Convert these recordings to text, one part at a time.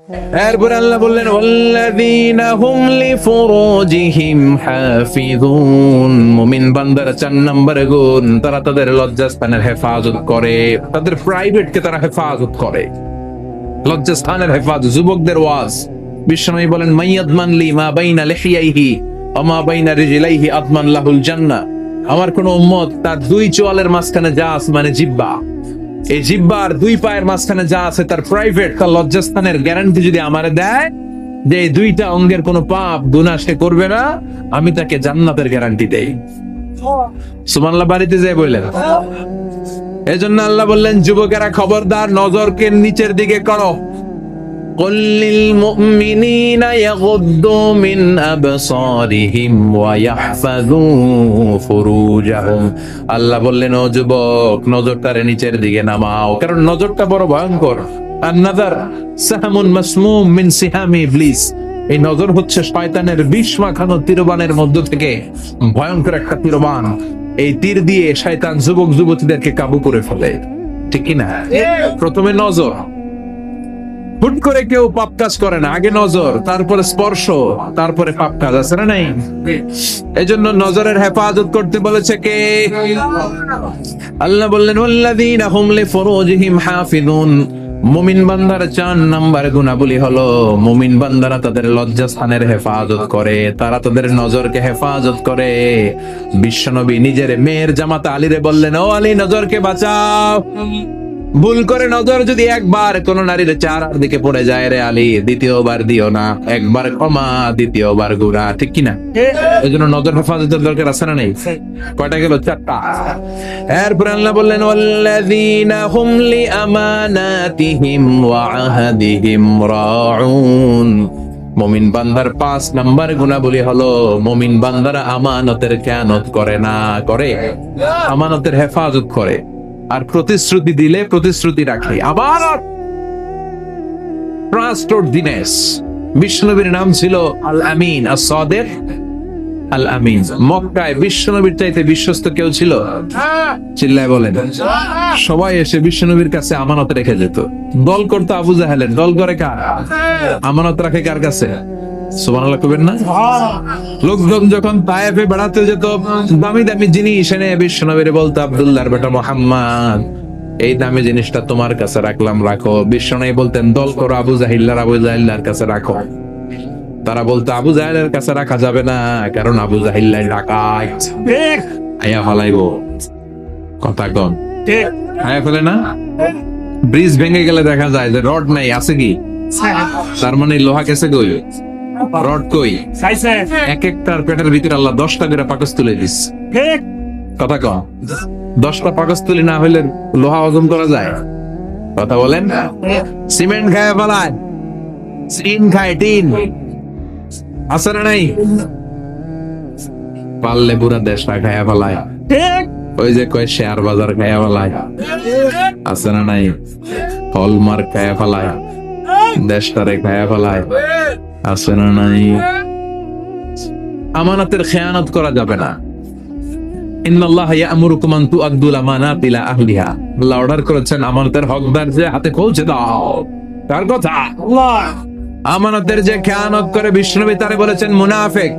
এরপরে আল্লাহ বললেন ওয়াল্লাযীনা হুম লিফুরুজিহিম হাফিযুন, মুমিন বান্দারা ৪ নম্বরে গুণ, তারা তাদের লজ্জাস্থানের হেফাজত করে, তাদের প্রাইভেটকে তারা হেফাজত করে। লজ্জাস্থানের হেফাজত, যুবকদের ওয়াজ। বিশ্বনবী বলেন মাইয়াদমান লি মা বাইনা লিহিয়াইহি ওয়া মা বাইনা রিজলাইহি আদমান লাহুল জান্নাহ। আমার কোন উম্মত তার 2 চোয়ালের মাঝখানে যা আছে, মানে জিহ্বা, এই জিহ্বার 2 পায়ের মাঝখানে যা আছে তার প্রাইভেট, তার লজ্জাস্থানের গ্যারান্টি যদি আমারে দেয় যে এই 2টা অঙ্গের কোনো পাপ গুনাহ সে করবে না, আমি তাকে জান্নাতের গ্যারান্টি দেই। সুবহানাল্লাহ বাড়িতে যাই বললেন। এজন্য আল্লাহ বললেন যুবকেরা খবরদার, নজরকে নিচের দিকে করো। قل للمؤمنين يغضوا من أبصارهم ويحفظوا فروجهم। আল্লাহ বললেন ও যুবক, নজরটারে নিচের দিকে নামাও, কারণ নজরটা বড় ভয়ঙ্কর। আন-নাযার সাহমুন মাসমুম মিন সিহামি ইবলিস। এই নজর হচ্ছে শয়তানের বিষ মাখানো তীরবানের মধ্য থেকে ভয়ঙ্কর একটা তীরবান। এই তীর দিয়ে শয়তান যুবক যুবতীদেরকে কাবু করে ফেলে, ঠিক কি না? প্রথমে নজর, হুট করে কেউ পাপ কাজ করে না, আগে নজর, তারপরে স্পর্শ, তারপরে পাপ কাজ, আছে না নাই? এজন্য নজরের হেফাজত করতে বলেছে কে? আল্লাহ বললেন ওয়াল্লাযীনা হুম লিফুরুজিহিম হাফিযুন, মুমিন বান্দার 4 নাম্বার গুণাবলী হলো মুমিন বান্দারা তাদের লজ্জাস্থানের হেফাজত করে, তারা তাদের নজরকে হেফাজত করে। বিশ্বনবী নিজের মেয়ের জামাতা আলীরে বললেন ও আলী, নজরকে বাঁচাও। ভুল করে নজর যদি একবার কোন নারীর চেহারার দিকে পড়ে যায় রে আলী, দ্বিতীয়বার দিও না। একবার ক্ষমা, দ্বিতীয়বার গুনাহ, ঠিক কিনা? এজন্য নজর হেফাজতের দরকার আছে না নেই? কয়টা গেল? 4টা। এরপর আল্লাহ বললেন ওয়াল্লাযীনা হুম লিআমানাতিহিম ওয়া আহাদিহিম রাউন। মুমিন বান্দার 5 নাম্বার গুণাবলী হলো মুমিন বান্দারা আমানতের খেয়ানত করে না, করে আমানতের হেফাজত করে, আর প্রতিশ্রুতি দিলে প্রতিশ্রুতি রাখে। আবার ট্রাস্টওয়ার্দিনেস, বিশ্বনবীর নাম ছিল আল আমিন, as-সাদিক আল আমিন। মক্কায় বিশ্বনবীর চাইতে বিশ্বস্ত কেউ ছিল? চিল্লায় বলেন। সবাই এসে বিশ্বনবীর কাছে আমানত রেখে যেত। দল করতো আবু জাহেলের, দল করে কার? আমানত রাখে কার কাছে? সুবহানাল্লাহ কইবেন না? লোকজন যখন তায়েফে বেড়াতে যেত, দামি দামি জিনিস এনে বিশ্বনবীরে বলতো আব্দুল্লাহর বেটা মুহাম্মদ, এই দামি জিনিসটা তোমার কাছে রাখলাম, রাখো। বিশ্বনবী বলতেন দল করো আবু জাহিল্লার কাছে রাখো। তারা বলতো আবু জাহেলের কাছে রাখা যাবে না, কারণ আবু জাহিল্লাই ডাকাত, আয়া ফলাইবো। কথা কন ঠিক? আয়া ফেলে না? ব্রিজ ভেঙে গেলে দেখা যায় যে রড নাই, আছে কি? তার মানে লোহা কেসে কই, রড কই? এক একটার পেটের ভিতরে আল্লাহ 10টা করে পাকস তুলে দিস। কথা কন, 10টা পাকস তুলি না হইলে লোহা হজম করা যায়? কথা বলেন। সিমেন্ট খায় ফেলায়, টিন খায়, টিন আছে না নাই? পারলে পুরা দেশটা খায়া ফেলায়, ওই যে কয় শেয়ার বাজার খায়া ফেলায়, আছে না নাই? হলমার্ক খায়া ফেলায়, দেশটারে খায়া ফেলায়, আছে না নাই? আমানতের খেয়ানত করা যাবে না। ইন্নাল্লাহা ইয়া'মুরুকুম আন তু'আদ্দুল আমানাতি ইলা আহলিহা। আল্লাহ অর্ডার করেছেন আমানতের হকদার যে হাতে পৌঁছে দাও। তার কথা আল্লাহ। আমানতের যে খেয়ানত করে বিশ্বনবী তারে বলেছেন মুনাফিক।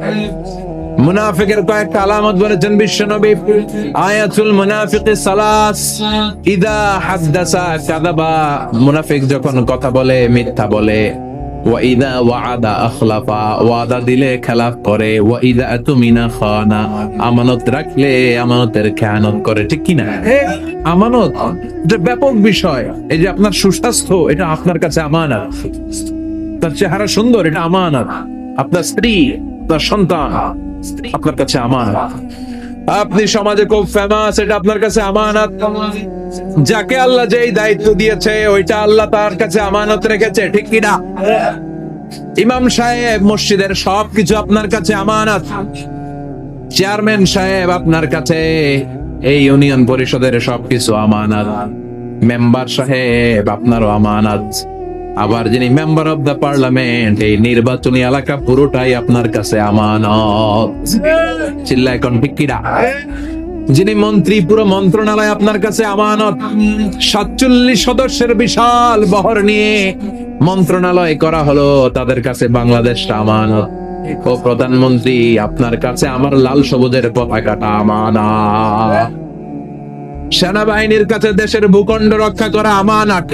মুনাফিকের কয়েকটা আলামত বলেছেন বিশ্বনবী। আয়াতুল মুনাফিকি সালাস, ইদা হাদাসা কাযাবা, মুনাফিক যখন কথা বলে মিথ্যা বলে। ওয়া ইদা ওয়াআদা আখলাফা, ওয়াদা দিলে খেলাফ করে। ওয়া ইদা আতুমিনা খানা, আমানত রাখলে আমানতের খেয়ানত করে, ঠিক কি না? আমানত এটা ব্যাপক বিষয়। এই যে আপনার সুস্বাস্থ্য, এটা আপনার কাছে আমানত। তার চেহারা সুন্দর, এটা আমানত। আপনার স্ত্রী, আপনার সন্তান আপনার কাছে আমানত। আপনি সমাজে খুব ফেমাস, এটা আপনার কাছে আমানত। যাকে আল্লাহ যেই দায়িত্ব দিয়েছে ওইটা আল্লাহ তার কাছে আমানত রেখেছে, ঠিক কি না? ইমাম সাহেব মসজিদের সবকিছু আপনার কাছে আমানত। চেয়ারম্যান সাহেব আপনার কাছে এই ইউনিয়ন পরিষদের সবকিছু আমানত। মেম্বার সাহেব আপনারও আমানত। আবার যিনি মেম্বার অফ দ্য পার্লামেন্ট, এই নির্বাচনী এলাকা পুরোটাই আপনার কাছে আমানত। চিল্লায় কোন ঠিক কিনা? যিনি মন্ত্রী, পুরো মন্ত্রণালয় আপনার কাছে আমানত। 47 সদস্যের বিশাল বহর নিয়ে মন্ত্রণালয় করা হলো, তাদের কাছে বাংলাদেশটা আমানত। ও প্রধানমন্ত্রী, আপনার কাছে আমার লাল সবুজের পতাকাটা আমানত। সেনাবাহিনীর কাছে দেশের ভূখণ্ড রক্ষা করা আমানত।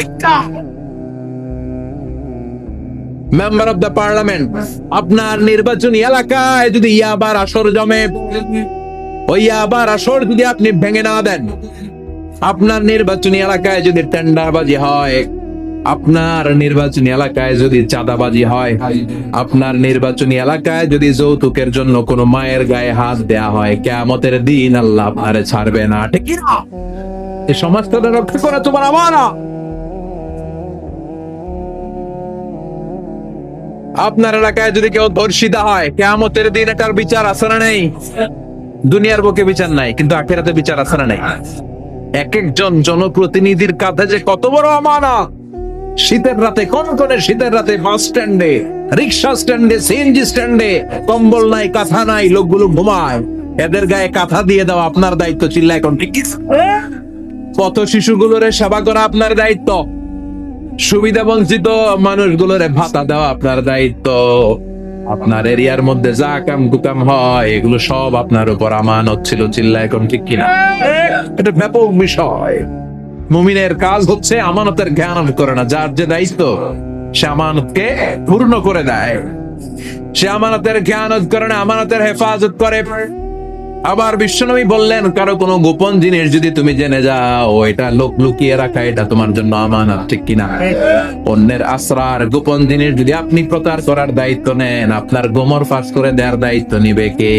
মেম্বার অফ দ্য পার্লামেন্ট, আপনার নির্বাচনী এলাকায় যদি ইয়াবার আসর জমে, ওই ইয়াবার আসর যদি আপনি ভেঙে না দেন, আপনার নির্বাচনী এলাকায় যদি টেন্ডারবাজি হয়, আপনার নির্বাচনী এলাকায় যদি চাঁদাবাজি হয়, আপনার নির্বাচনী এলাকায় যদি যৌতুকের জন্য কোনো মায়ের গায়ে হাত দেয়া হয়, কিয়ামতের দিন আল্লাহ আপনারে ছাড়বে না। ঠিক কি না? এই সমাজটা রক্ষা করা তোমার আমানত। আপনার এলাকায় যদি কেউ ধর্ষিতা হয়, কিয়ামতের দিন এটার বিচার আছে না নেই? দুনিয়ার বুকে বিচার নাই, কিন্তু আখিরাতে বিচার আছে না নেই? এক একজন জনপ্রতিনিধির কাঁধে যে কত বড় আমানত। শীতের রাতে, কনকনে শীতের রাতে বাস স্ট্যান্ডে, রিক্সা স্ট্যান্ডে, সিএনজি স্ট্যান্ডে কম্বল নাই, কাঁথা নাই, লোকগুলো ঘুমায়, এদের গায়ে কাঁথা দিয়ে দেওয়া আপনার দায়িত্ব। চিল্লা এখন ঠিক কি? পথ শিশুগুলোরে সেবা করা আপনার দায়িত্ব, সুবিধা বঞ্চিত মানুষগুলোরে ভাতা দেওয়া আপনার দায়িত্ব, আপনার এরিয়ার মধ্যে যা কাম কুকাম হয় এগুলো সব আপনার উপর আমানত ছিল। চিল্লা এখন ঠিক কিনা? এটা ব্যাপক বিষয়। মুমিনের কাজ হচ্ছে আমানতের জ্ঞান করে না, যার যে দায়িত্ব সে আমানতকে পূর্ণ করে দেয়। সে আমানতের জ্ঞান করে না, আমানতের হেফাজত করে। আবার বিশ্বনবী বললেন, কারো কোনো গোপন জিনিস যদি তুমি জেনে যাও, এটা লোক লুকিয়ে রাখা, এটা তোমার জন্য আমানত। ঠিক কিনা? অন্যের আসরার গোপন জিনিস যদি আপনি প্রচার করার দায়িত্ব নেন, আপনার গোমর ফাঁস করে দেওয়ার দায়িত্ব নিবে কে?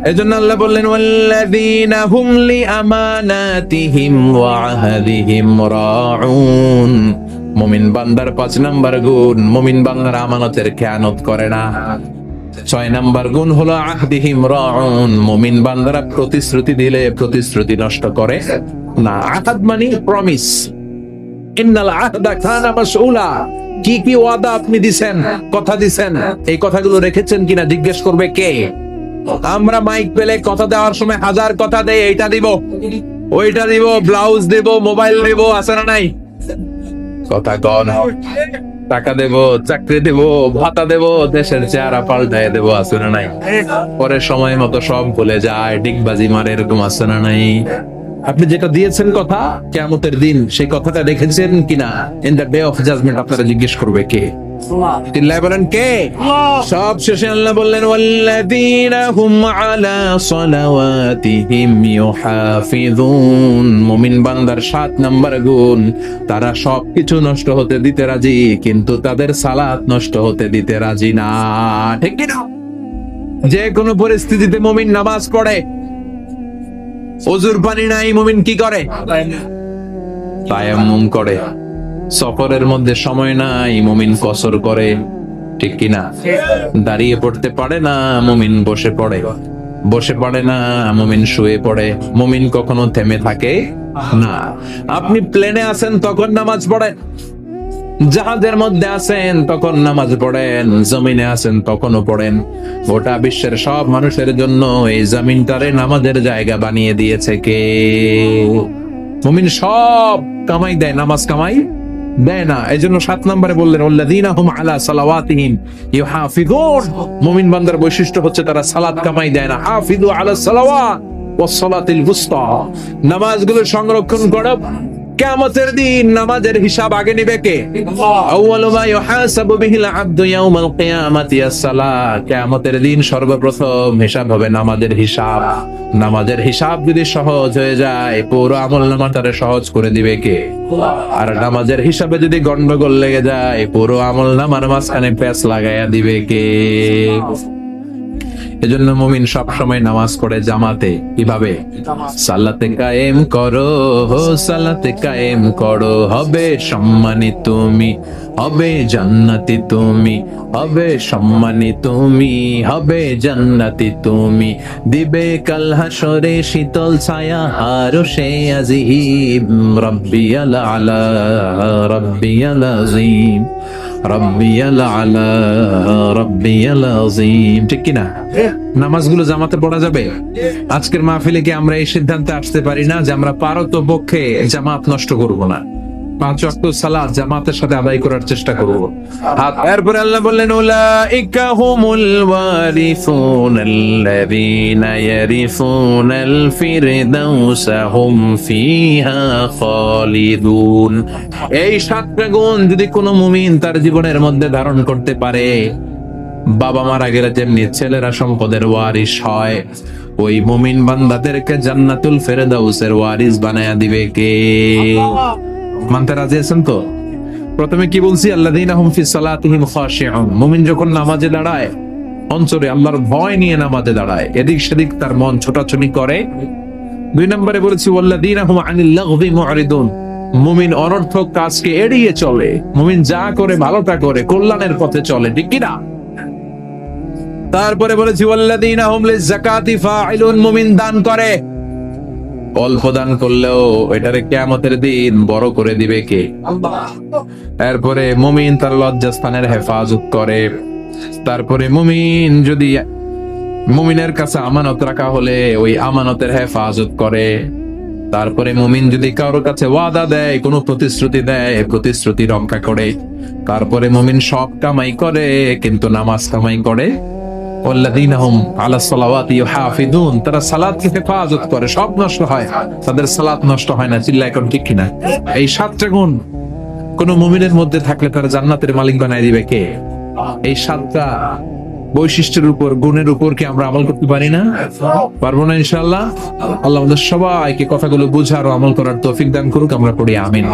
এজন্য আল্লাহ বললেন, ওয়াল্লাযীনা হুম লিআমানাতিহিম ওয়া আহদিহিম রাউন। মুমিন বান্দার 5 নাম্বার গুণ, মুমিন বান্দার আমানতের খেয়ানত করে না। 6 নাম্বার গুণ হলো আহদিহিম রাউন, মুমিন বান্দারা প্রতিশ্রুতি দিলে প্রতিশ্রুতি নষ্ট করে না। আহাদ মানে প্রমিস। ইন্নাল আহদা কানা মাসউলা। কি কি ওয়াদা আপনি দিবেন, কথা দিবেন, এই কথাগুলো রেখেছেন কিনা জিজ্ঞেস করবে কে? আমরা মাইক পেলে কথা দেওয়ার সময় হাজার কথা দেই, এইটা দিব, ওইটা দিব, ব্লাউজ দেব, মোবাইল দেব, আছে না নাই? কথা কন, টাকা দেব, চাকরি দেব, ভাতা দেব, দেশের চেহারা পাল্টায় দেব, আছে না নাই? পরে সময় মতো সব ভুলে যায়, ডিগবাজি মারে, এরকম আছে না নাই? আপনি যেটা দিয়েছেন কথা, কিয়ামতের দিন সেই কথাটা রেখেছেন কিনা, in the day of judgement আপনারা জিজ্ঞেস করবে কে? চিল্লায় বলেন কে? সব শেষে আল্লাহ বললেন, ওয়াল্লাযীনা হুম আলা সালাওয়াতিহিম ইউহাফিযুন। মুমিন বান্দার 7 নাম্বার গুণ, তারা সবকিছু নষ্ট হতে দিতে রাজি, কিন্তু তাদের সালাত নষ্ট হতে দিতে রাজি না। ঠিক কি না? যে কোনো পরিস্থিতিতে মুমিন নামাজ পড়ে। ওযুর পানি নাই, মুমিন কি করে? তায়াম্মুম করে। সফরের মধ্যে সময় নাই, মুমিন কসর করে। ঠিক কিনা? দাঁড়িয়ে পড়তে পারে না, মুমিন বসে পড়ে। বসে পড়ে না, মুমিন শুয়ে পড়ে। মুমিন কখনো থেমে থাকে না। আপনি প্লেনে আছেন তখন নামাজ পড়েন, জাহাজের মধ্যে আছেন তখন নামাজ পড়েন, জমিনে আছেন তখনও পড়েন। গোটা বিশ্বের সব মানুষের জন্য এই জমিনটারে নামাজের জায়গা বানিয়ে দিয়েছে কে? মুমিন সব কামাই দেয়, নামাজ কামাই দেয় না। এই জন্য 7 নম্বরে বললেন, ওয়াল্লাযীনা হুম আলা সালাওয়াতিহিম ইউহাফিযুন। মুমিন বান্দার বৈশিষ্ট্য হচ্ছে তারা সালাত কামাই দেয় না। হাফিযু আলা সালাওয়াত ওয়াস সালাতিল বুসতা। নামাজগুলো সংরক্ষণ করো। কিয়ামতের দিন নামাজের হিসাব আগে নেবে কে? আউয়ালু মা ইউহাসাবু বিহিল আবদু ইয়াউমাল কিয়ামাতি আস-সালাত। কিয়ামতের দিন সর্বপ্রথম হিসাব হবে নামাজের হিসাব। নামাজের হিসাব যদি সহজ হয়ে যায়, পুরো আমলনামাটারে সহজ করে দিবে কে? আর নামাজের হিসাবে যদি গন্ডগোল লেগে যায়, পুরো আমলনামার মাঝখানে প্যাচ লাগাইয়া দিবে কে? এজন্য মুমিন সব সময় নামাজ পড়ে জামাতে। কিভাবে? সালাতে কায়েম করো, সালাতে কায়েম করো, হবে সম্মানী তুমি, হবে জান্নাতি তুমি, হবে সম্মানী তুমি, হবে জান্নাতি তুমি। দিবে কাল হাসরে শীতল ছায়া আরশে আজিম। রাব্বিয়াল আলা, রাব্বিয়াল আযীম, রাব্বিয়াল আলা, রাব্বিয়াল আযীম। ঠিক কি না? নামাজগুলো জামাতে পড়া যাবে? আজকের মাহফিলে কি আমরা এই সিদ্ধান্তে আসতে পারি না যে আমরা পারতপক্ষে জামাত নষ্ট করব না? 5 ওয়াক্ত সালাত জামাতের সাথে আদায় করার চেষ্টা করব। এরপরে আল্লাহ বললেন উলাইকা হুমুল ওয়ারিসুনাল্লাযীনা ইয়ারিসুনাল ফিরদাউসা হুম ফিহা খালিদুন। এই 7টা গুণ যদি কোনো মুমিন তার জীবনের মধ্যে ধারণ করতে পারে, বাবা মারা গেলে যেমনি ছেলেরা সম্পদের ওয়ারিস হয়, ওই মুমিন বান্দাদেরকে জান্নাতুল ফেরদাউসের ওয়ারিস বানায়া দিবে কে? মানতে রাজি আছেন তো? প্রথমে কি বলছি? আল্লাযীনা হুম ফি সালাতিহিম খাশিউন। মুমিন যখন নামাজে দাঁড়ায়, অন্তরে আল্লাহর ভয় নিয়ে নামাজে দাঁড়ায়, এদিক সেদিক তার মন ছোটাছুটি করে। 2 নম্বরে বলেছি ওয়াল্লাযীনা হুম আনিল লাগবি মুরিদুন। মুমিন অনর্থক কাজকে এড়িয়ে চলে। মুমিন যা করে ভালোটা করে, কল্যাণের পথে চলে, ঠিক কি না? তারপরে বলেছি ওয়াল্লাযীনা হুম লিযাকাতি ফাইলুন। মুমিন দান করে, অল্প দান করলেও এটারে কিয়ামতের দিন বড় করে দিবে কে? আল্লাহ। এরপরে মুমিন তার লজ্জাস্থানের হেফাজত করে। তারপরে মুমিন যদি মুমিনের কাছে আমানত রাখা হলে ওই আমানতের হেফাজত করে। তারপরে মুমিন যদি কারোর কাছে ওয়াদা দেয়, কোনো প্রতিশ্রুতি দেয়, প্রতিশ্রুতি রক্ষা করে। তারপরে মুমিন সব কামাই করে কিন্তু নামাজ কামাই করে। ওয়াল্লাযীনা হুম আলা সালাওয়াতি ইউহাফিজুন। তারা সালাতকে হেফাজত করে, সব নষ্ট হয়, তাদের সালাত নষ্ট হয় না। চিল্লায় কোন ঠিক কিনা? এই 7টা গুণ কোন মুমিনের মধ্যে থাকলে তারা জান্নাতের মালিক বানায় দিবে কে? এই 7টা বৈশিষ্ট্যের উপর, গুণের উপর কি আমরা আমল করতে পারি না? পারবো না ইনশাআল্লাহ। আল্লাহ আমাদের সবাইকে কথাগুলো বুঝার ও আমল করার তৌফিক দান করুক। আমরা পড়ি আমিন।